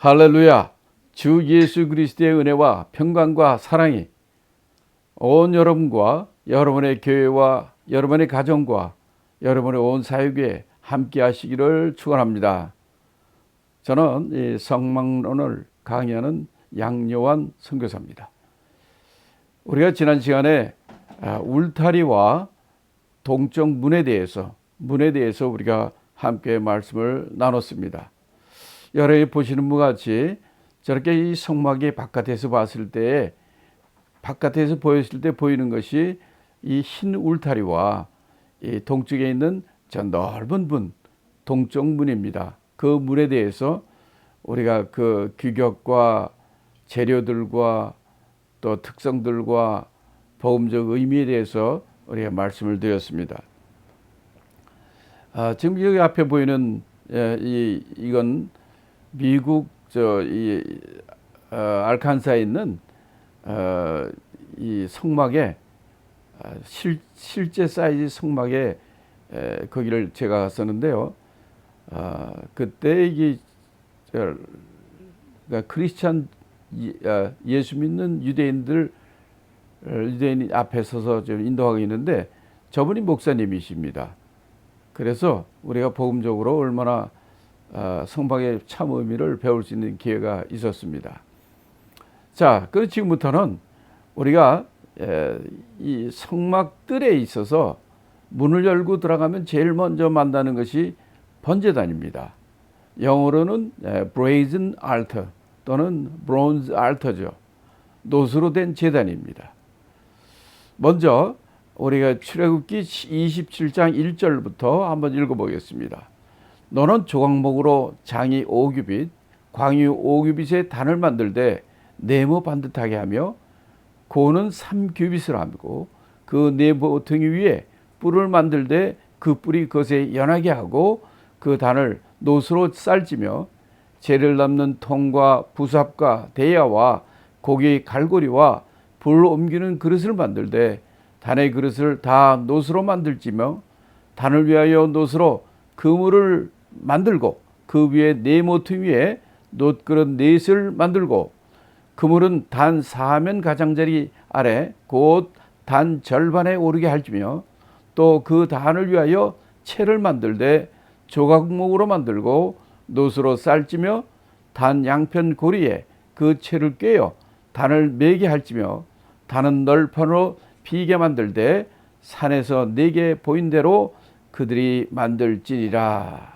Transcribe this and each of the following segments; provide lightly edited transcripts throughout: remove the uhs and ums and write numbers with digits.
할렐루야! 주 예수 그리스도의 은혜와 평강과 사랑이 온 여러분과 여러분의 교회와 여러분의 가정과 여러분의 온 사역에 함께 하시기를 축원합니다. 저는 이 성막론을 강의하는 양요한 선교사입니다. 우리가 지난 시간에 울타리와 동쪽 문에 대해서 우리가 함께 말씀을 나눴습니다. 여러분이 보시는 것 같이 저렇게 이 성막이 바깥에서 봤을 때, 바깥에서 보였을 때 보이는 것이 이 흰 울타리와 이 동쪽에 있는 저 넓은 문, 동쪽 문입니다. 그 문에 대해서 우리가 그 규격과 재료들과 또 특성들과 복음적 의미에 대해서 우리가 말씀을 드렸습니다. 지금 여기 앞에 보이는 이건 미국 알칸사에 있는 이 성막에 실제 사이즈 성막에 거기를 제가 갔었는데요. 그때 이게 그러니까 크리스찬 예수 믿는 유대인 앞에 서서 좀 인도하고 있는데 저분이 목사님이십니다. 그래서 우리가 복음적으로 얼마나 성막의 참 의미를 배울 수 있는 기회가 있었습니다. 자, 그럼 지금부터는 우리가 이 성막들에 있어서 문을 열고 들어가면 제일 먼저 만나는 것이 번제단입니다. 영어로는 brazen altar 또는 bronze altar죠. 노수로 된 제단입니다. 먼저 우리가 출애굽기 27장 1절부터 한번 읽어보겠습니다. 너는 조각목으로 장이 5규빗, 광유 5규빗의 단을 만들되 네모 반듯하게 하며 고는 3규빗을 하고 그 네모퉁이 위에 뿔을 만들되 그 뿔이 것에 연하게 하고 그 단을 노수로 쌀지며 재를 담는 통과 부삽과 대야와 고기 갈고리와 불 옮기는 그릇을 만들되 단의 그릇을 다 노수로 만들지며 단을 위하여 노수로 그물을 만들고 그 위에 네모퉁이 위에 놋그릇 넷을 만들고 그물은 단 4면 가장자리 아래 곧 단 절반에 오르게 할지며 또 그 단을 위하여 채를 만들되 조각목으로 만들고 노수로 쌀지며 단 양편 고리에 그 채를 꿰어 단을 매게 할지며 단은 널판으로 비게 만들되 산에서 내게 보인 대로 그들이 만들지니라.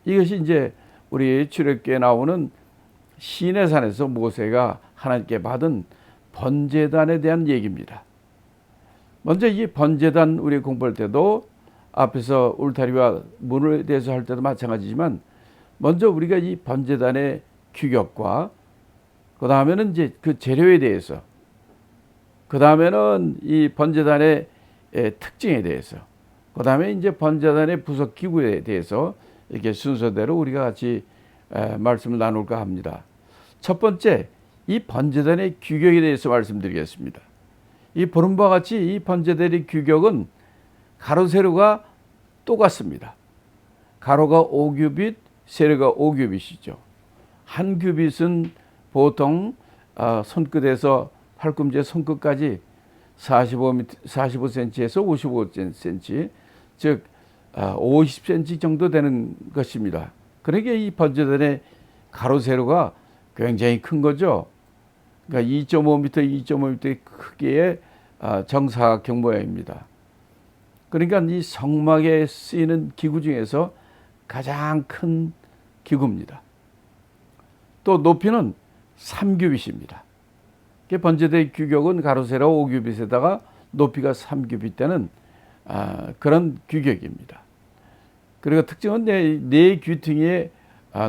이것이 이제 우리 출애굽기에 나오는 시내산에서 모세가 하나님께 받은 번제단에 대한 얘기입니다. 먼저 이 번제단 우리 공부할 때도 앞에서 울타리와 문에 대해서 할 때도 마찬가지지만 먼저 우리가 이 번제단의 규격과 그 다음에는 이제 그 재료에 대해서 그 다음에는 이 번제단의 특징에 대해서 그 다음에 이제 번제단의 부속 기구에 대해서 이렇게 순서대로 우리가 같이 말씀을 나눌까 합니다. 첫 번째, 이 번제단의 규격에 대해서 말씀드리겠습니다. 이 보는 바와 같이 이 번제단의 규격은 가로 세로가 똑같습니다. 가로가 5규빗, 세로가 5규빗이죠. 한 규빗은 보통 손끝에서 팔꿈치 손끝까지 45cm에서 55cm, 즉 50cm 정도 되는 것입니다. 그러니까 이 번제단의 가로 세로가 굉장히 큰 거죠. 그러니까 2.5m 크기의 정사각형 모양입니다. 그러니까 이 성막에 쓰이는 기구 중에서 가장 큰 기구입니다. 또 높이는 3규빗입니다. 번제대의 규격은 가로 세로 5규빗에다가 높이가 3규빗 되는 그런 규격입니다. 그리고 특징은 네 귀퉁이에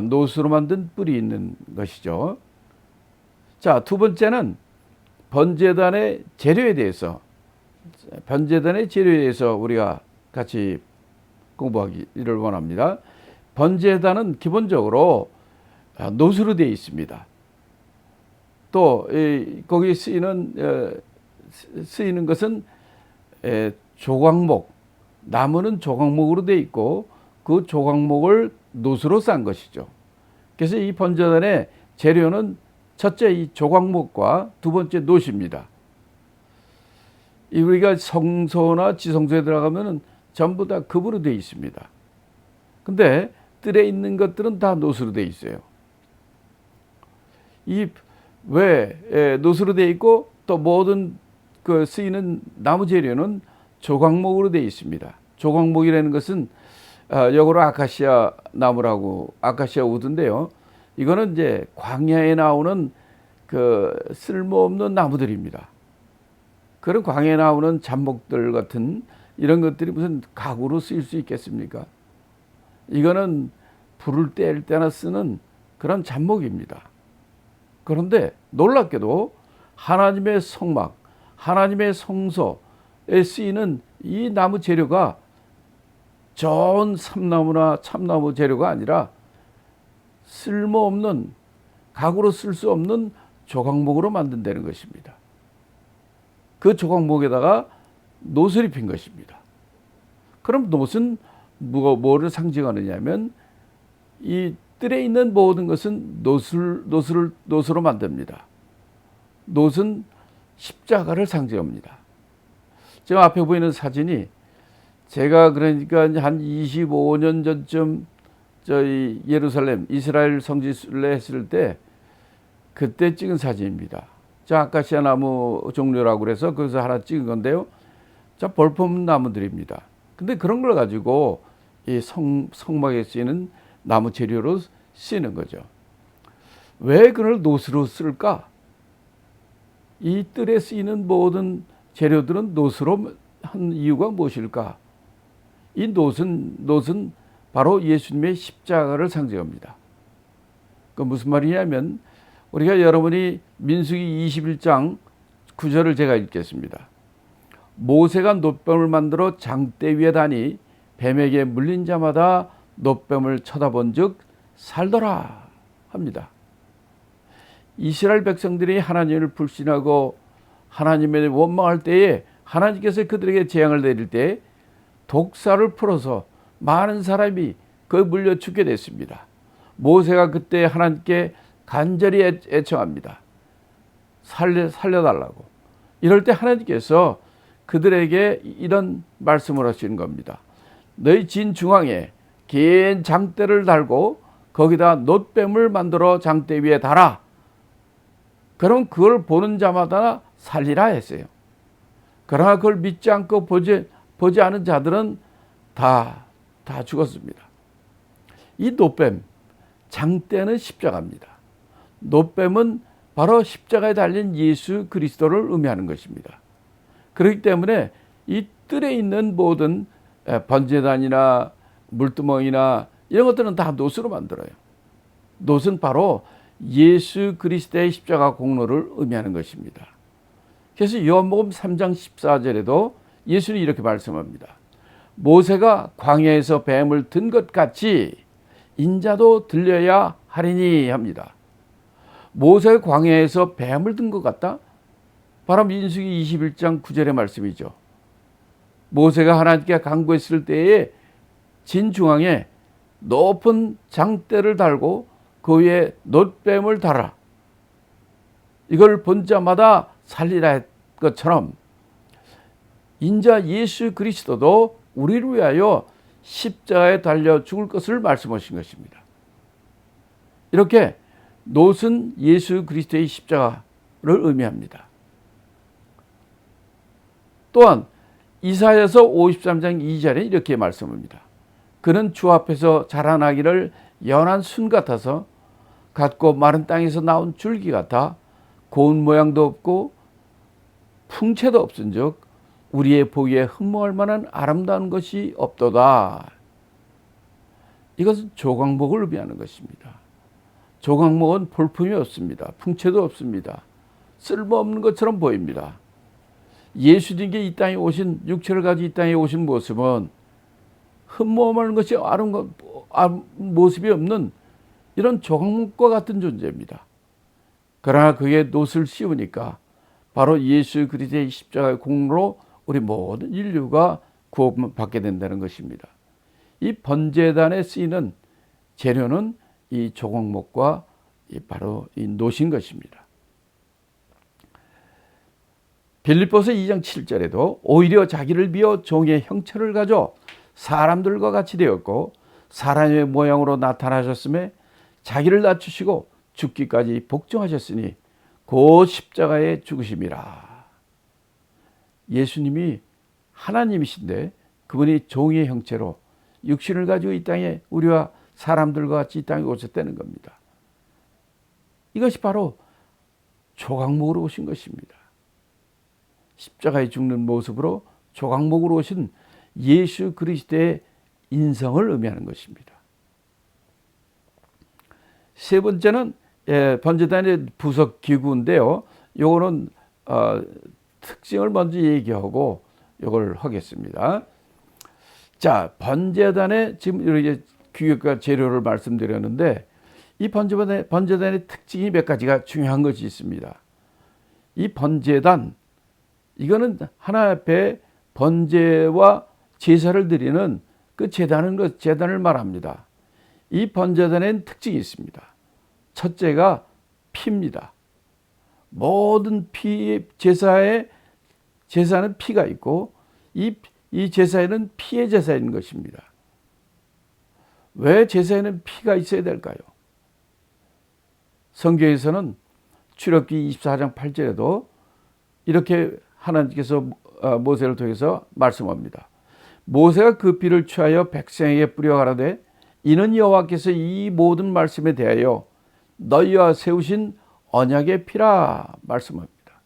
노수로 만든 뿔이 있는 것이죠. 자, 두 번째는 번제단의 재료에 대해서 우리가 같이 공부하기를 원합니다. 번제단은 기본적으로 노수로 되어 있습니다. 또 거기에 쓰이는 것은 조각목, 나무는 조각목으로 되어 있고 그 조각목을 노수로 싼 것이죠. 그래서 이 번제단의 재료는 첫째 이 조각목과 두 번째 놋입니다. 우리가 성소나 지성소에 들어가면은 전부 다 금으로 되어 있습니다. 근데 뜰에 있는 것들은 다 놋으로 되어 있어요. 왜 놋으로 되어 있고 또 모든 그 쓰이는 나무 재료는 조각목으로 되어 있습니다. 조각목이라는 것은 역으로 아카시아 나무라고 아카시아 우드인데요. 이거는 이제 광야에 나오는 그 쓸모없는 나무들입니다. 그런 광야에 나오는 잡목들 같은 이런 것들이 무슨 가구로 쓰일 수 있겠습니까? 이거는 불을 뗄 때나 쓰는 그런 잡목입니다. 그런데 놀랍게도 하나님의 성막, 하나님의 성소에 쓰이는 이 나무 재료가 좋은 삼나무나 참나무 재료가 아니라 쓸모없는 가구로 쓸 수 없는 조각목으로 만든다는 것입니다. 그 조각목에다가 놋을 입힌 것입니다. 그럼 놋은 뭐를 상징하느냐면 이 뜰에 있는 모든 것은 놋으로 만듭니다. 놋은 십자가를 상징합니다. 지금 앞에 보이는 사진이 제가 그러니까 한 25년 전쯤 저희 예루살렘 이스라엘 성지순례 했을 때 그때 찍은 사진입니다. 저 아카시아 나무 종류라고 그래서 거기서 하나 찍은 건데요. 저 볼품 나무들입니다. 근데 그런 걸 가지고 이 성막에 쓰이는 나무 재료로 쓰이는 거죠. 왜 그걸 놋으로 쓸까? 이 뜰에 쓰이는 모든 재료들은 놋으로 한 이유가 무엇일까? 이 놋은 바로 예수님의 십자가를 상징합니다. 그 무슨 말이냐면 우리가 여러분이 민수기 21장 9절을 제가 읽겠습니다. 모세가 놋뱀을 만들어 장대 위에 다니 뱀에게 물린 자마다 놋뱀을 쳐다본 즉 살더라 합니다. 이스라엘 백성들이 하나님을 불신하고 하나님을 원망할 때에 하나님께서 그들에게 재앙을 내릴 때 독사를 풀어서 많은 사람이 거기 물려 죽게 됐습니다. 모세가 그때 하나님께 간절히 애청합니다. 살려달라고. 이럴 때 하나님께서 그들에게 이런 말씀을 하시는 겁니다. 너희 진 중앙에 긴 장대를 달고 거기다 놋뱀을 만들어 장대 위에 달아. 그럼 그걸 보는 자마다 살리라 했어요. 그러나 그걸 믿지 않고 보지 않은 자들은 다 죽었습니다. 이 놋뱀, 장대는 십자가입니다. 놋뱀은 바로 십자가에 달린 예수 그리스도를 의미하는 것입니다. 그렇기 때문에 이 뜰에 있는 모든 번제단이나 물두멍이나 이런 것들은 다 놋으로 만들어요. 놋은 바로 예수 그리스도의 십자가 공로를 의미하는 것입니다. 그래서 요한복음 3장 14절에도 예수는 이렇게 말씀합니다. 모세가 광야에서 뱀을 든 것 같이 인자도 들려야 하리니 합니다. 모세가 광야에서 뱀을 든 것 같다? 바로 민수기 21장 9절의 말씀이죠. 모세가 하나님께 간구했을 때에 진 중앙에 높은 장대를 달고 그 위에 놋뱀을 달아 이걸 본 자마다 살리라 했 것처럼 인자 예수 그리스도도 우리를 위하여 십자가에 달려 죽을 것을 말씀하신 것입니다. 이렇게 놋은 예수 그리스도의 십자가를 의미합니다. 또한 이사야서 53장 2절에 이렇게 말씀합니다. 그는 주 앞에서 자라나기를 연한 순 같아서 같고 마른 땅에서 나온 줄기 같아 고운 모양도 없고 풍채도 없은즉 우리의 보기에 흠모할 만한 아름다운 것이 없도다. 이것은 조각목을 의미하는 것입니다. 조각목은 볼품이 없습니다. 풍채도 없습니다. 쓸모없는 것처럼 보입니다. 예수님께 이 땅에 오신 육체를 가지고 이 땅에 오신 모습은 흠모할 것이 아름다운 모습이 없는 이런 조각목과 같은 존재입니다. 그러나 그게 놋을 씌우니까 바로 예수 그리스도의 십자가의 공로로 우리 모든 인류가 구원받게 된다는 것입니다. 이 번제단에 쓰이는 재료는 이 조각목과 바로 이 노신 것입니다. 빌립보서 2장 7절에도 오히려 자기를 비워 종의 형체를 가져 사람들과 같이 되었고 사람의 모양으로 나타나셨음에 자기를 낮추시고 죽기까지 복종하셨으니 곧 십자가에 죽으심이라. 예수님이 하나님이신데 그분이 종의 형체로 육신을 가지고 이 땅에 우리와 사람들과 같이 이 땅에 오셨다는 겁니다. 이것이 바로 조각목으로 오신 것입니다. 십자가에 죽는 모습으로 조각목으로 오신 예수 그리스도의 인성을 의미하는 것입니다. 세 번째는 번제단의 부속 기구인데요. 요거는 특징을 먼저 얘기하고 요걸 하겠습니다. 자, 번제단의 지금 이렇게 규격과 재료를 말씀드렸는데 이 번제단의 특징이 몇 가지가 중요한 것이 있습니다. 이 번제단, 이거는 하나님 앞에 번제와 제사를 드리는 그 제단을 말합니다. 이 번제단에는 특징이 있습니다. 첫째가 피입니다. 모든 제사는 피가 있고 이 제사에는 피의 제사인 것입니다. 왜 제사에는 피가 있어야 될까요? 성경에서는 출애굽기 24장 8절에도 이렇게 하나님께서 모세를 통해서 말씀합니다. 모세가 그 피를 취하여 백성에게 뿌려 가라되 이는 여호와께서 이 모든 말씀에 대하여 너희와 세우신 언약의 피라 말씀합니다.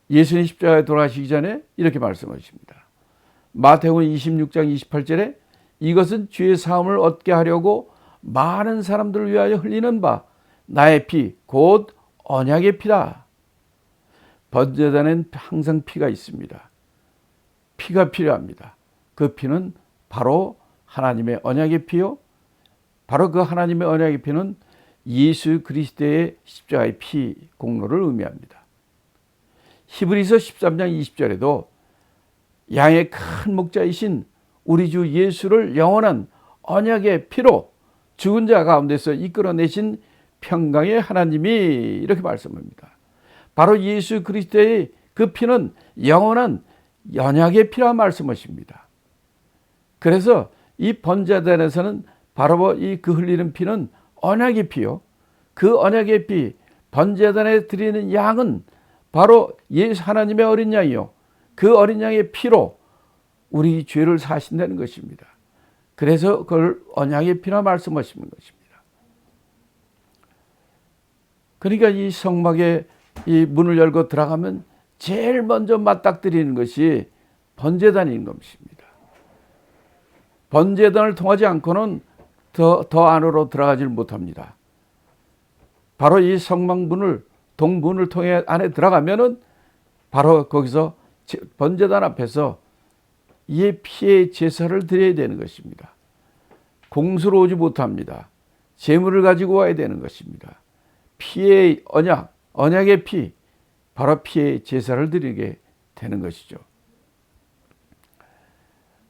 예수님 십자가에 돌아가시기 전에 이렇게 말씀하십니다. 마태복음 26장 28절에 이것은 죄의 사함을 얻게 하려고 많은 사람들을 위하여 흘리는 바 나의 피 곧 언약의 피라. 번제단에는 항상 피가 있습니다. 피가 필요합니다. 그 피는 바로 하나님의 언약의 피요. 바로 그 하나님의 언약의 피는 예수 그리스도의 십자가의 피 공로를 의미합니다. 히브리서 13장 20절에도 양의 큰 목자이신 우리 주 예수를 영원한 언약의 피로 죽은 자 가운데서 이끌어내신 평강의 하나님이 이렇게 말씀합니다. 바로 예수 그리스도의 그 피는 영원한 언약의 피라 말씀하십니다. 그래서 이 번제단에서는 바로 그 흘리는 피는 언약의 피요. 그 언약의 피, 번제단에 드리는 양은 바로 예수 하나님의 어린 양이요. 그 어린 양의 피로 우리 죄를 사신다는 것입니다. 그래서 그걸 언약의 피라 말씀하시는 것입니다. 그러니까 이 성막에 이 문을 열고 들어가면 제일 먼저 맞닥뜨리는 것이 번제단인 것입니다. 번제단을 통하지 않고는 더 안으로 들어가질 못합니다. 바로 이 성막 문을 동문을 통해 안에 들어가면은 바로 거기서 번제단 앞에서 이 피의 제사를 드려야 되는 것입니다. 공수로 오지 못합니다. 제물을 가지고 와야 되는 것입니다. 피의 언약의 피, 바로 피의 제사를 드리게 되는 것이죠.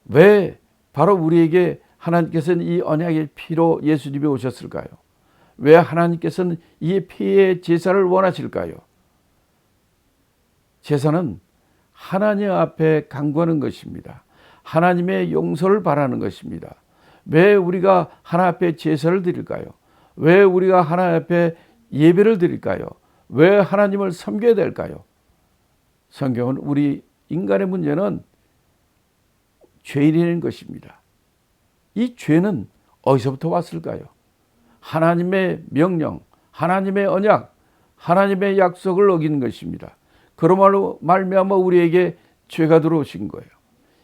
왜 바로 우리에게 하나님께서는 이 언약의 피로 예수님이 오셨을까요? 왜 하나님께서는 이 피의 제사를 원하실까요? 제사는 하나님 앞에 간구하는 것입니다. 하나님의 용서를 바라는 것입니다. 왜 우리가 하나님 앞에 제사를 드릴까요? 왜 우리가 하나님 앞에 예배를 드릴까요? 왜 하나님을 섬겨야 될까요? 성경은 우리 인간의 문제는 죄인인 것입니다. 이 죄는 어디서부터 왔을까요? 하나님의 명령, 하나님의 언약, 하나님의 약속을 어긴 것입니다. 그러므로 말미암아 우리에게 죄가 들어오신 거예요.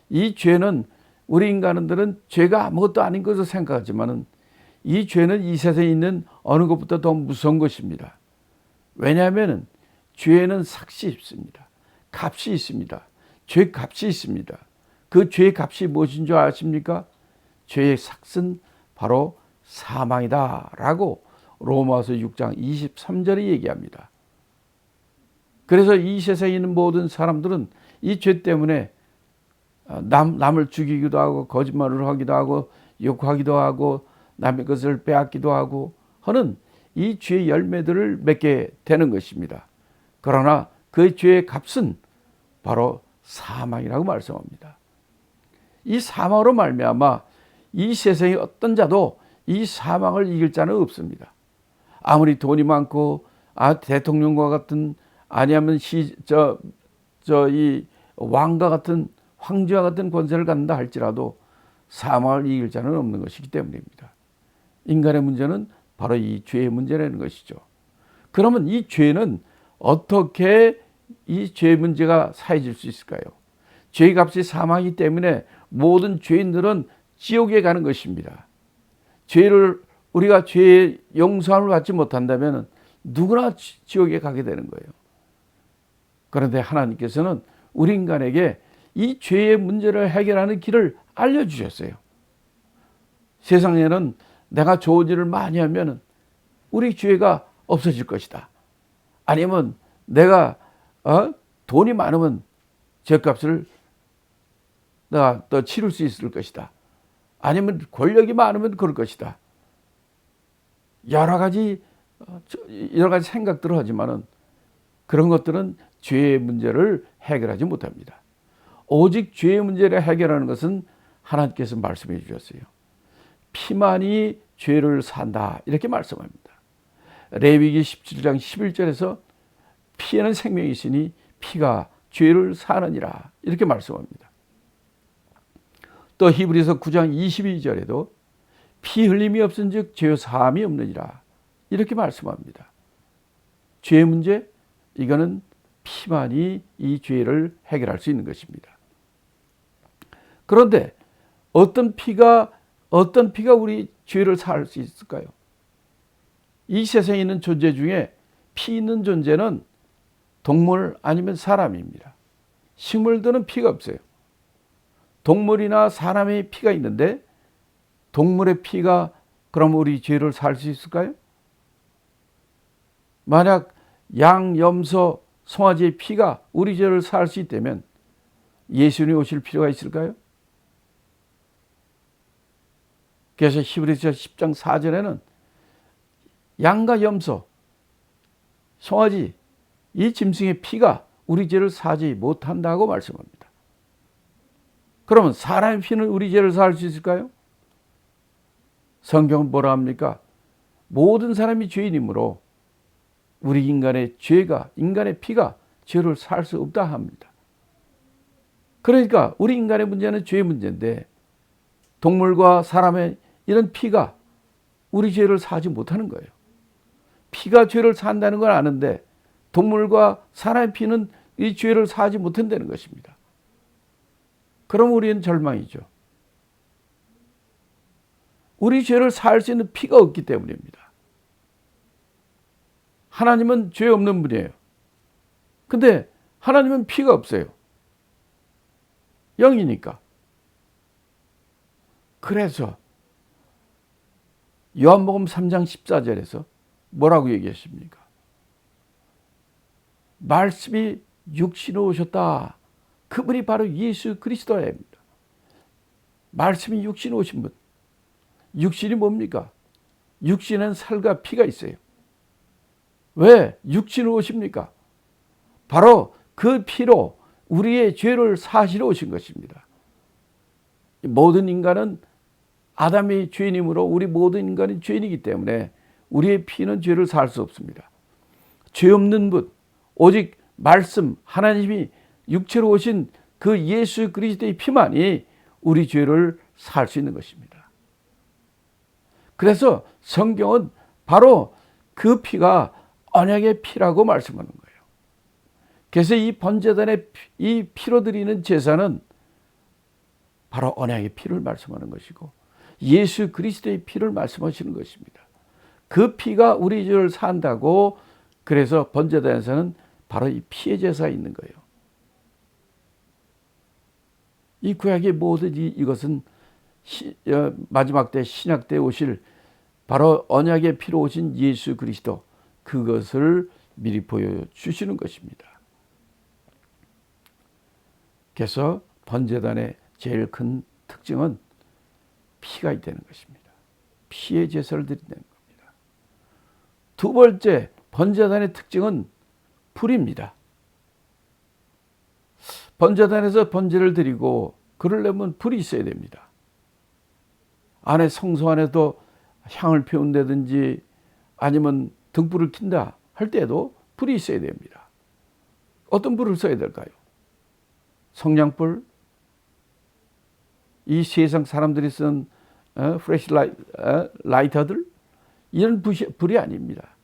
이 죄는 우리 인간들은 죄가 아무것도 아닌 것으로 생각하지만 이 죄는 이 세상에 있는 어느 것보다 더 무서운 것입니다. 왜냐하면 죄에는 삭시 있습니다. 값이 있습니다. 죄 값이 있습니다. 그 죄의 값이 무엇인 줄 아십니까? 죄의 삭은 바로 사망이다 라고 로마서 6장 23절에 얘기합니다. 그래서 이 세상에 있는 모든 사람들은 이 죄 때문에 남을 죽이기도 하고 거짓말을 하기도 하고 욕하기도 하고 남의 것을 빼앗기도 하고 하는 이 죄의 열매들을 맺게 되는 것입니다. 그러나 그 죄의 값은 바로 사망이라고 말씀합니다. 이 사망으로 말미암아 이 세상의 어떤 자도 이 사망을 이길 자는 없습니다. 아무리 돈이 많고 대통령과 같은 아니하면 이 왕과 같은 황제와 같은 권세를 갖는다 할지라도 사망을 이길 자는 없는 것이기 때문입니다. 인간의 문제는 바로 이 죄의 문제라는 것이죠. 그러면 이 죄는 어떻게 이 죄 문제가 사해질 수 있을까요? 죄의 값이 사망이기 때문에 모든 죄인들은 지옥에 가는 것입니다. 우리가 죄의 용서함을 받지 못한다면 누구나 지옥에 가게 되는 거예요. 그런데 하나님께서는 우리 인간에게 이 죄의 문제를 해결하는 길을 알려주셨어요. 세상에는 내가 좋은 일을 많이 하면 우리 죄가 없어질 것이다. 아니면 내가 돈이 많으면 죄값을 내가 더 치를 수 있을 것이다. 아니면 권력이 많으면 그럴 것이다. 여러 가지 생각들을 하지만은 그런 것들은 죄의 문제를 해결하지 못합니다. 오직 죄의 문제를 해결하는 것은 하나님께서 말씀해 주셨어요. 피만이 죄를 산다 이렇게 말씀합니다. 레위기 17장 11절에서 피에는 생명이 있으니 피가 죄를 사느니라 이렇게 말씀합니다. 또 히브리서 9장 22절에도 피 흘림이 없은즉 죄 사함이 없느니라 이렇게 말씀합니다. 죄의 문제 이거는 피만이 이 죄를 해결할 수 있는 것입니다. 그런데 어떤 피가 우리 죄를 사할 수 있을까요? 이 세상에 있는 존재 중에 피 있는 존재는 동물 아니면 사람입니다. 식물들은 피가 없어요. 동물이나 사람의 피가 있는데 동물의 피가 그럼 우리 죄를 살 수 있을까요? 만약 양, 염소, 송아지의 피가 우리 죄를 살 수 있다면 예수님이 오실 필요가 있을까요? 그래서 히브리서 10장 4절에는 양과 염소, 송아지, 이 짐승의 피가 우리 죄를 사지 못한다고 말씀합니다. 그러면 사람의 피는 우리 죄를 살 수 있을까요? 성경은 뭐라 합니까? 모든 사람이 죄인이므로 우리 인간의 피가 죄를 살 수 없다 합니다. 그러니까 우리 인간의 문제는 죄의 문제인데 동물과 사람의 이런 피가 우리 죄를 사지 못하는 거예요. 피가 죄를 산다는 걸 아는데 동물과 사람의 피는 이 죄를 사지 못한다는 것입니다. 그럼 우리는 절망이죠. 우리 죄를 살 수 있는 피가 없기 때문입니다. 하나님은 죄 없는 분이에요. 근데 하나님은 피가 없어요. 영이니까. 그래서 요한복음 3장 14절에서 뭐라고 얘기했습니까? 말씀이 육신으로 오셨다. 그분이 바로 예수 그리스도입니다. 말씀이 육신으로 오신 분. 육신이 뭡니까? 육신은 살과 피가 있어요. 왜 육신으로 오십니까? 바로 그 피로 우리의 죄를 사시러 오신 것입니다. 모든 인간은 아담이 죄인이므로 우리 모든 인간이 죄인이기 때문에 우리의 피는 죄를 살 수 없습니다. 죄 없는 분, 오직 말씀, 하나님이 육체로 오신 그 예수 그리스도의 피만이 우리 죄를 살 수 있는 것입니다. 그래서 성경은 바로 그 피가 언약의 피라고 말씀하는 거예요. 그래서 이 번제단의 이 피로 드리는 제사는 바로 언약의 피를 말씀하는 것이고 예수 그리스도의 피를 말씀하시는 것입니다. 그 피가 우리 죄를 산다고 그래서 번제단에서는 바로 이 피의 제사가 있는 거예요. 이 구약의 모든 이것은 마지막 때 신약 때 오실 바로 언약의 피로 오신 예수 그리스도 그것을 미리 보여주시는 것입니다. 그래서 번제단의 제일 큰 특징은 피가 있다는 것입니다. 피의 제사를 드린다는 겁니다. 두 번째, 번제단의 특징은 불입니다. 번제단에서 번제를 드리고 그러려면 불이 있어야 됩니다. 안에 성소 안에도 향을 피운다든지 아니면 등불을 킨다 할 때에도 불이 있어야 됩니다. 어떤 불을 써야 될까요? 성냥불, 이 세상 사람들이 쓴 프레시 라이터들, 이런 불이 아닙니다.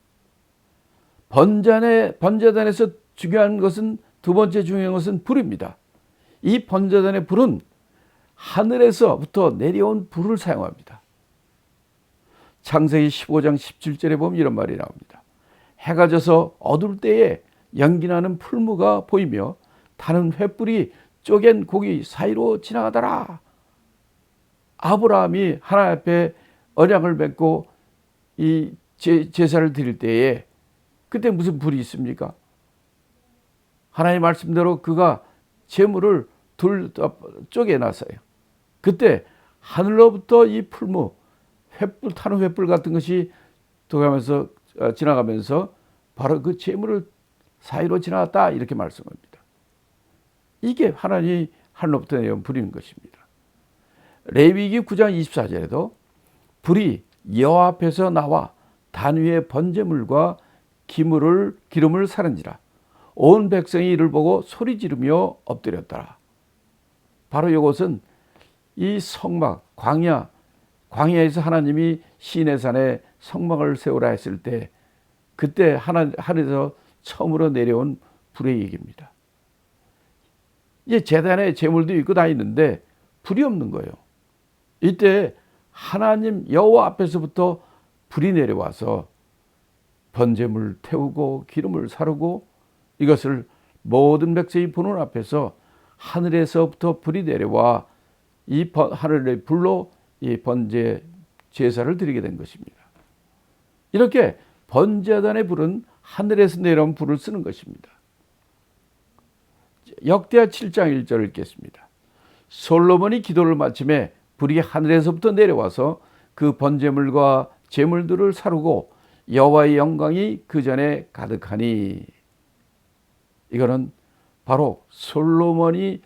번제단에서 중요한 것은, 두 번째 중요한 것은 불입니다. 이 번제단의 불은 하늘에서부터 내려온 불을 사용합니다. 창세기 15장 17절에 보면 이런 말이 나옵니다. 해가 져서 어두울 때에 연기나는 풀무가 보이며 타는 횃불이 쪼갠 고기 사이로 지나가더라. 아브라함이 하나님 앞에 언약을 맺고 이 제사를 드릴 때에 그때 무슨 불이 있습니까? 하나님 말씀대로 그가 제물을 쪼개놨어요. 그때 하늘로부터 이 풀무, 횃불, 타는 횃불 같은 것이 지나가면서 바로 그 제물을 사이로 지나갔다, 이렇게 말씀합니다. 이게 하나님이 하늘로부터 내려온 불인 것입니다. 레위기 9장 24절에도 불이 여호와 앞에서 나와 단 위에 번제물과 기름을 사른지라 온 백성이 이를 보고 소리 지르며 엎드렸더라. 바로 이것은 이 성막, 광야에서 하나님이 시내산에 성막을 세우라 했을 때 그때 하늘에서 처음으로 내려온 불의 얘기입니다. 이제 제단에 제물도 있고 다 있는데 불이 없는 거예요. 이때 하나님 여호와 앞에서부터 불이 내려와서 번제물 태우고 기름을 사르고 이것을 모든 백성이 보는 앞에서 하늘에서부터 불이 내려와 이 하늘의 불로 이 번제 제사를 드리게 된 것입니다. 이렇게 번제단의 불은 하늘에서 내려온 불을 쓰는 것입니다. 역대하 7장 1절을 읽겠습니다. 솔로몬이 기도를 마침에 불이 하늘에서부터 내려와서 그 번제물과 제물들을 사르고 여호와의 영광이 그 전에 가득하니. 이거는 바로 솔로몬이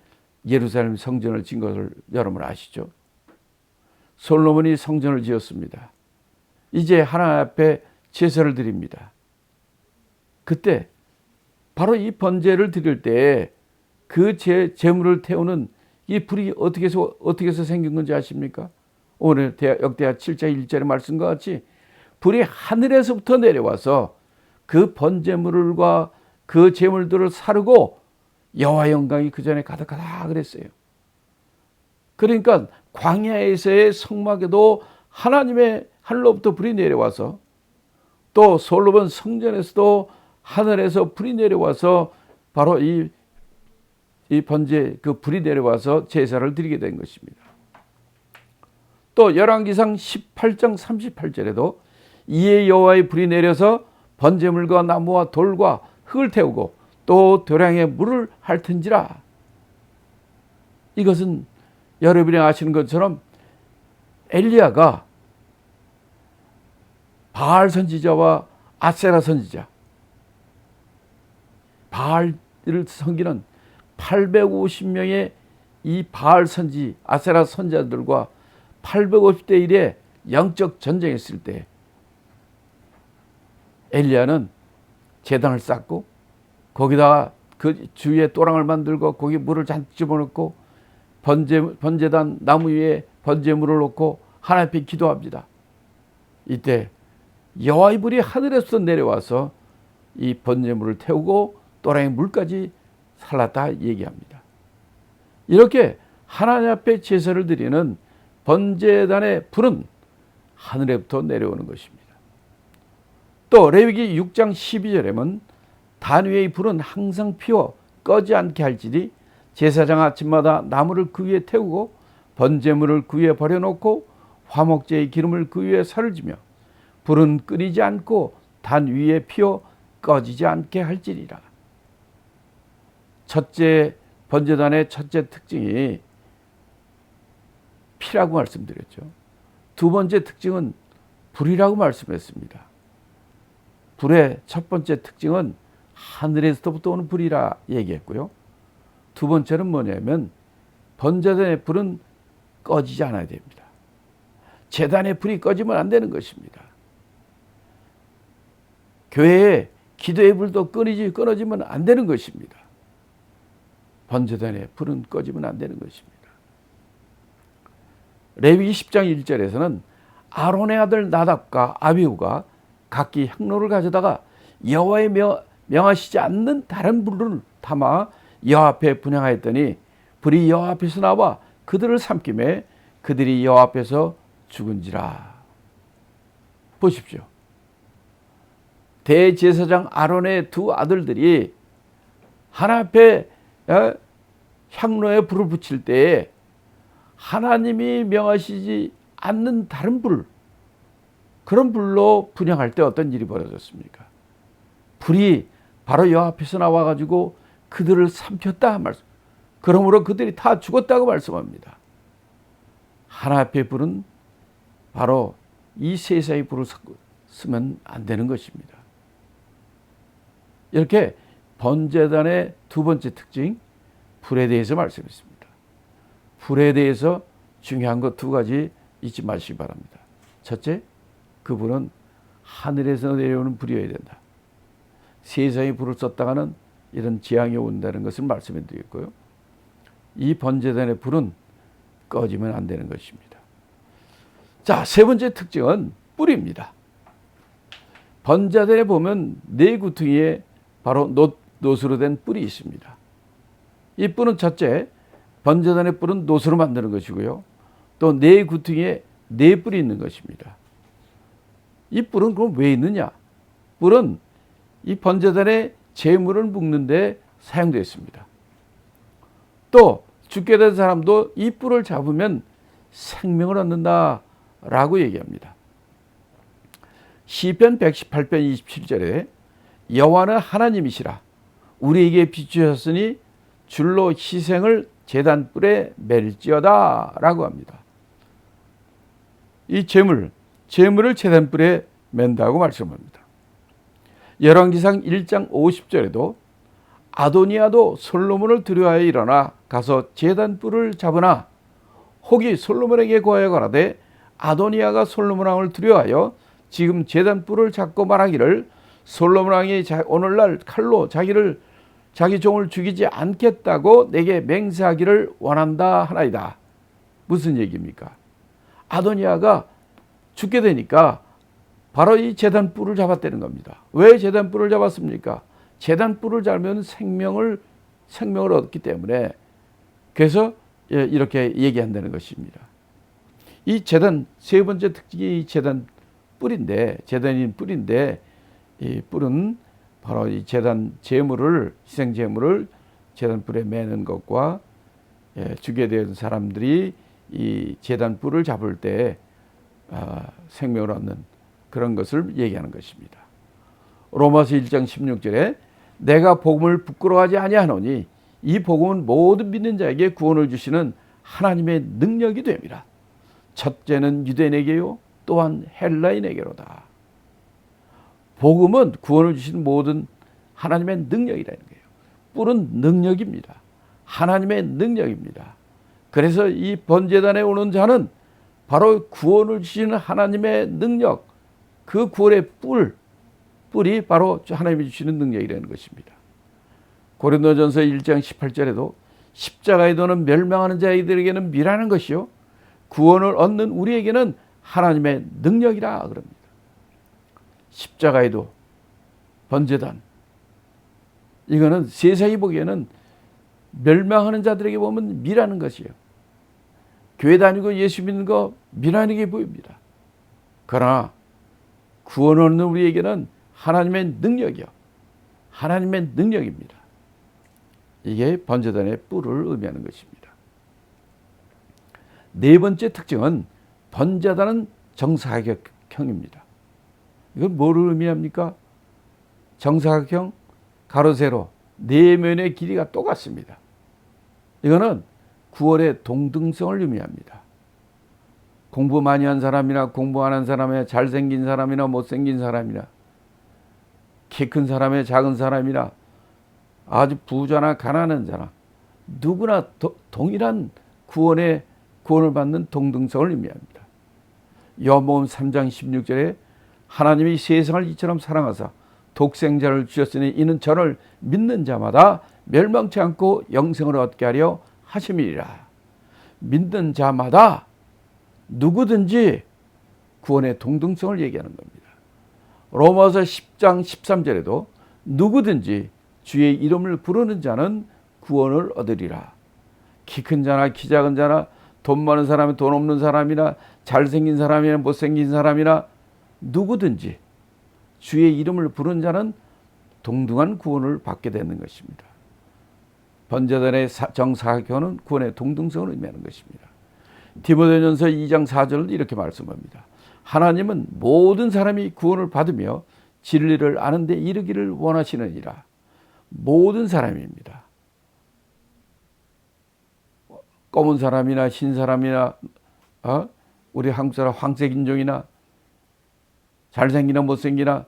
예루살렘 성전을 지은 것을 여러분 아시죠? 솔로몬이 성전을 지었습니다. 이제 하나님 앞에 제사를 드립니다. 그때 바로 이 번제를 드릴 때 그 제물을 태우는 이 불이 어떻게 해서 생긴 건지 아십니까? 오늘 역대하 7장 1절의 말씀과 같이 불이 하늘에서부터 내려와서 그 번제물과 그 제물들을 사르고 여호와 영광이 그 전에 가득하다 그랬어요. 그러니까 광야에서의 성막에도 하나님의 하늘로부터 불이 내려와서 또 솔로몬 성전에서도 하늘에서 불이 내려와서 바로 이 번제 그 불이 내려와서 제사를 드리게 된 것입니다. 또 열왕기상 18장 38절에도 이에 여호와의 불이 내려서 번제물과 나무와 돌과 흙을 태우고 또 도량에 물을 핥은지라. 이것은 여러분이 아시는 것처럼 엘리야가 바알 선지자와 아세라 선지자, 바알을 섬기는 850명의 이 바알 선지, 아세라 선지자들과 850대 1의 영적 전쟁했을 때 엘리야는 제단을 쌓고 거기다가 그 주위에 또랑을 만들고 거기 물을 잔뜩 집어넣고 번제단 나무 위에 번제물을 놓고 하나님 앞에 기도합니다. 이때 여호와의 불이 하늘에서 내려와서 이 번제물을 태우고 또랑의 물까지 살랐다 얘기합니다. 이렇게 하나님 앞에 제사를 드리는 번제단의 불은 하늘에부터 내려오는 것입니다. 또 레위기 6장 12절에는 단 위의 불은 항상 피워 꺼지 않게 할지니 제사장 아침마다 나무를 그 위에 태우고 번제물을 그 위에 버려놓고 화목제의 기름을 그 위에 사르지며 불은 끓이지 않고 단 위에 피워 꺼지지 않게 할지니라. 첫째 번제단의 첫째 특징이 피라고 말씀드렸죠. 두 번째 특징은 불이라고 말씀했습니다. 불의 첫 번째 특징은 하늘에서부터 오는 불이라 얘기했고요. 두 번째는 뭐냐면 번제단의 불은 꺼지지 않아야 됩니다. 제단의 불이 꺼지면 안 되는 것입니다. 교회에 기도의 불도 끊어지면 안 되는 것입니다. 번제단의 불은 꺼지면 안 되는 것입니다. 레위기 10장 1절에서는 아론의 아들 나답과 아비후가 각기 향로를 가져다가 여호와의 명하시지 않는 다른 불을 담아 여호와 앞에 분향하였더니 불이 여호와 앞에서 나와 그들을 삼키매 그들이 여호와 앞에서 죽은지라. 보십시오. 대제사장 아론의 두 아들들이 하나 앞에 향로에 불을 붙일 때에 하나님이 명하시지 않는 다른 불, 그런 불로 분향할 때 어떤 일이 벌어졌습니까? 불이 바로 여호와 앞에서 나와가지고 그들을 삼켰다 말씀. 그러므로 그들이 다 죽었다고 말씀합니다. 하나 앞의 불은 바로 이 세상의 불을 쓰면 안 되는 것입니다. 이렇게 번제단의 두 번째 특징, 불에 대해서 말씀했습니다. 불에 대해서 중요한 것 두 가지 잊지 마시기 바랍니다. 첫째, 그 불은 하늘에서 내려오는 불이어야 된다. 세상의 불을 썼다가는 이런 재앙이 온다는 것을 말씀해 드리겠고요. 이 번제단의 불은 꺼지면 안 되는 것입니다. 자, 세 번째 특징은 뿔입니다. 번제단에 보면 네 구퉁이에 바로 놋으로 된 뿔이 있습니다. 이 뿔은 첫째, 번제단의 뿔은 놋으로 만드는 것이고요. 또 네 구퉁이에 네 뿔이 있는 것입니다. 이 뿔은 그럼 왜 있느냐? 뿔은 이 번제단의 제물을 묶는 데 사용되었습니다. 또 죽게 된 사람도 이 뿔을 잡으면 생명을 얻는다라고 얘기합니다. 시편 118편 27절에 여호와는 하나님이시라 우리에게 비추셨으니 줄로 희생을 제단 뿔에 맬지어다 라고 합니다. 이 제물을 제단 뿔에 맨다고 말씀합니다. 열왕기상 1장 50절에도 아도니아도 솔로몬을 두려워하여 일어나 가서 제단 뿔을 잡으나 혹이 솔로몬에게 고하여 가라되 아도니아가 솔로몬 왕을 두려워하여 지금 제단 뿔을 잡고 말하기를 솔로몬 왕이 오늘날 칼로 자기 종을 죽이지 않겠다고 내게 맹세하기를 원한다 하나이다. 무슨 얘기입니까? 아도니아가 죽게 되니까 바로 이 제단 뿔을 잡았다는 겁니다. 왜 제단 뿔을 잡았습니까? 제단 뿔을 잡으면 생명을 얻기 때문에, 그래서 이렇게 얘기한다는 것입니다. 이 제단 세 번째 특징이 이 제단 뿔인데, 제단인 뿔인데, 이 뿔은 바로 이 제단 제물을, 희생 제물을 제단 뿔에 매는 것과 죽게 된 사람들이 이 제단 뿔을 잡을 때 생명을 얻는 그런 것을 얘기하는 것입니다. 로마서 1장 16절에 내가 복음을 부끄러워하지 아니하노니 이 복음은 모든 믿는 자에게 구원을 주시는 하나님의 능력이 됨이라. 첫째는 유대인에게요 또한 헬라인에게로다. 복음은 구원을 주시는 모든 하나님의 능력이라는 거예요. 뿔은 능력입니다. 하나님의 능력입니다. 그래서 이 번제단에 오는 자는 바로 구원을 주시는 하나님의 능력, 그 구원의 뿔이 바로 하나님이 주시는 능력이라는 것입니다. 고린도전서 1장 18절에도 십자가에 도는 멸망하는 자들에게는 미라는 것이요 구원을 얻는 우리에게는 하나님의 능력이라 그럽니다. 십자가에도 번제단, 이거는 세상이 보기에는 멸망하는 자들에게 보면 미라는 것이에요. 교회 다니고 예수 믿는 거 미라하게 보입니다. 그러나 구원 얻는 우리에게는 하나님의 능력이요, 하나님의 능력입니다. 이게 번제단의 뿔을 의미하는 것입니다. 네 번째 특징은 번제단은 정사각형입니다. 이건 뭐를 의미합니까? 정사각형, 가로 세로 네 면의 길이가 똑같습니다. 이거는 구원의 동등성을 의미합니다. 공부 많이 한 사람이나 공부 안 한 사람이나 잘생긴 사람이나 못생긴 사람이나 키 큰 사람이나 작은 사람이나 아주 부자나 가난한 자나 누구나 동일한 구원을 받는 동등성을 의미합니다. 요한복음 3장 16절에 하나님이 세상을 이처럼 사랑하사 독생자를 주셨으니 이는 저를 믿는 자마다 멸망치 않고 영생을 얻게 하려 하심이니라. 믿는 자마다 누구든지 구원의 동등성을 얘기하는 겁니다. 로마서 10장 13절에도 누구든지 주의 이름을 부르는 자는 구원을 얻으리라. 키 큰 자나 키 작은 자나 돈 많은 사람이나 돈 없는 사람이나 잘생긴 사람이나 못생긴 사람이나 누구든지 주의 이름을 부르는 자는 동등한 구원을 받게 되는 것입니다. 번제단의 정사각형은 구원의 동등성을 의미하는 것입니다. 디모데전서 2장 4절은 이렇게 말씀합니다. 하나님은 모든 사람이 구원을 받으며 진리를 아는 데 이르기를 원하시느니라. 모든 사람입니다. 검은 사람이나 흰 사람이나 우리 한국 사람 황색인종이나 잘생기나 못생기나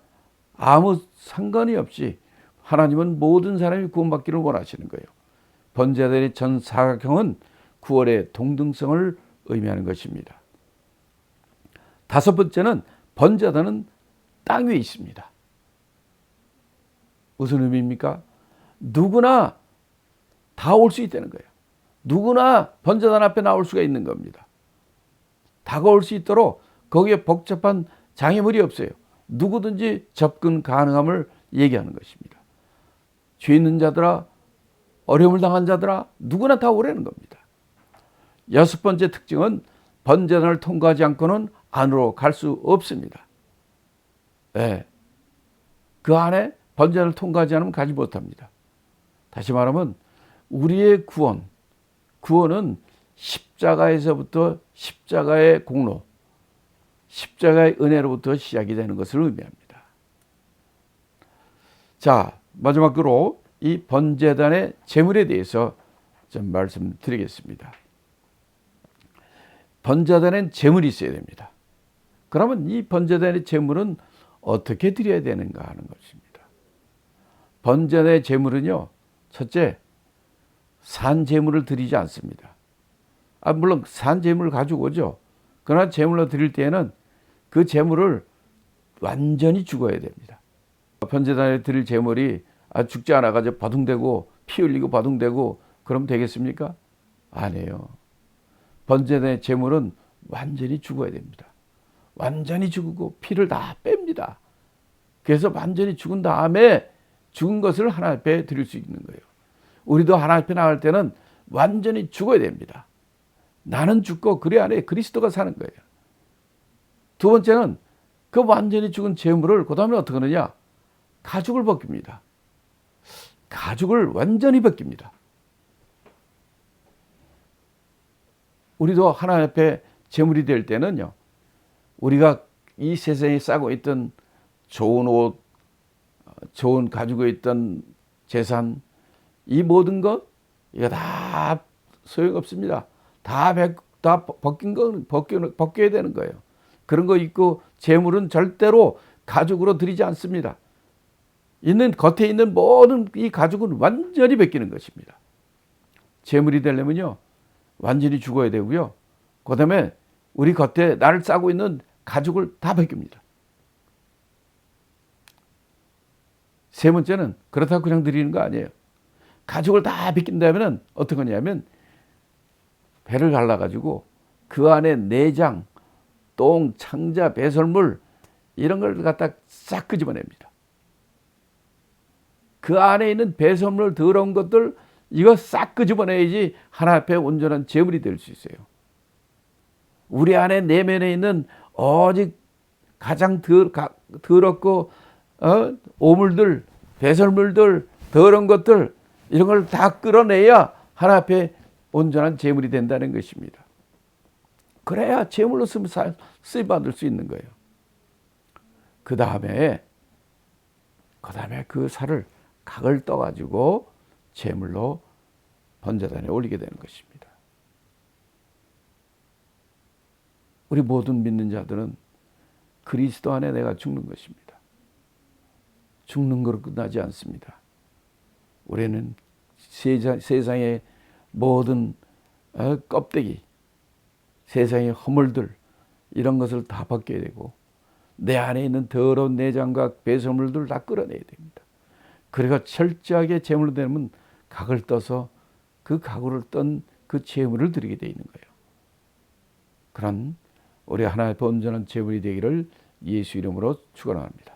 아무 상관이 없이 하나님은 모든 사람이 구원받기를 원하시는 거예요. 번제단의 전사각형은 구원의 동등성을 의미하는 것입니다. 다섯 번째는 번제단은 땅 위에 있습니다. 무슨 의미입니까? 누구나 다 올 수 있다는 거예요. 누구나 번제단 앞에 나올 수가 있는 겁니다. 다가올 수 있도록 거기에 복잡한 장애물이 없어요. 누구든지 접근 가능함을 얘기하는 것입니다. 죄 있는 자들아, 어려움을 당한 자들아, 누구나 다 오라는 겁니다. 여섯 번째 특징은 번제단을 통과하지 않고는 안으로 갈 수 없습니다. 네. 그 안에 번제단을 통과하지 않으면 가지 못합니다. 다시 말하면 우리의 구원은 십자가에서부터 십자가의 공로, 십자가의 은혜로부터 시작이 되는 것을 의미합니다. 자, 마지막으로 이 번제단의 제물에 대해서 좀 말씀드리겠습니다. 번제단엔 제물이 있어야 됩니다. 그러면 이 번제단의 제물은 어떻게 드려야 되는가 하는 것입니다. 번제단의 제물은요, 첫째, 산 제물을 드리지 않습니다. 물론 산 제물을 가지고 오죠. 그러나 제물로 드릴 때에는 그 제물을 완전히 죽어야 됩니다. 번제단에 드릴 제물이 죽지 않아가지고 바둥대고 피 흘리고 바둥대고 그러면 되겠습니까? 아니에요. 번제단의 제물은 완전히 죽어야 됩니다. 완전히 죽고 피를 다 뺍니다. 그래서 완전히 죽은 다음에 죽은 것을 하나님 앞에 드릴 수 있는 거예요. 우리도 하나님 앞에 나갈 때는 완전히 죽어야 됩니다. 나는 죽고 그리 안에 그리스도가 사는 거예요. 두 번째는 그 완전히 죽은 제물을 그 다음에 어떻게 하느냐? 가죽을 벗깁니다. 가죽을 완전히 벗깁니다. 우리도 하나님 앞에 제물이 될 때는요, 우리가 이 세상에 싸고 있던 좋은 옷, 좋은 가지고 있던 재산, 이 모든 것, 이거 다 소용없습니다. 다 벗겨야 되는 거예요. 그런 거 있고, 재물은 절대로 가죽으로 드리지 않습니다. 겉에 있는 모든 이 가죽은 완전히 벗기는 것입니다. 재물이 되려면요, 완전히 죽어야 되고요. 그 다음에 우리 겉에 나를 싸고 있는 가죽을 다 벗깁니다. 세 번째는 그렇다고 그냥 드리는 거 아니에요. 가죽을 다 벗긴다면 어떻게 하냐면 배를 갈라가지고 그 안에 내장, 똥, 창자, 배설물 이런 걸 갖다 싹 끄집어냅니다. 그 안에 있는 배설물 더러운 것들 이거 싹 끄집어내야지 하나님 앞에 온전한 제물이 될 수 있어요. 우리 안에 내면에 있는 오직 가장 더럽고 오물들, 배설물들, 더러운 것들 이런 걸 다 끌어내야 하나님 앞에 온전한 제물이 된다는 것입니다. 그래야 제물로 쓰임받을 수 있는 거예요. 그 다음에 그 살을 각을 떠가지고 제물로 번제단에 올리게 되는 것입니다. 우리 모든 믿는 자들은 그리스도 안에 내가 죽는 것입니다. 죽는 것으로 끝나지 않습니다. 우리는 세상의 모든 껍데기, 세상의 허물들 이런 것을 다 벗겨야 되고 내 안에 있는 더러운 내장과 배설물들을 다 끌어내야 됩니다. 그리고 철저하게 제물로 되면 각을 떠서 그 각을 떤 그 제물을 드리게 되어 있는 거예요. 그런 우리 하나님의 온전한 제물이 되기를 예수 이름으로 축원합니다.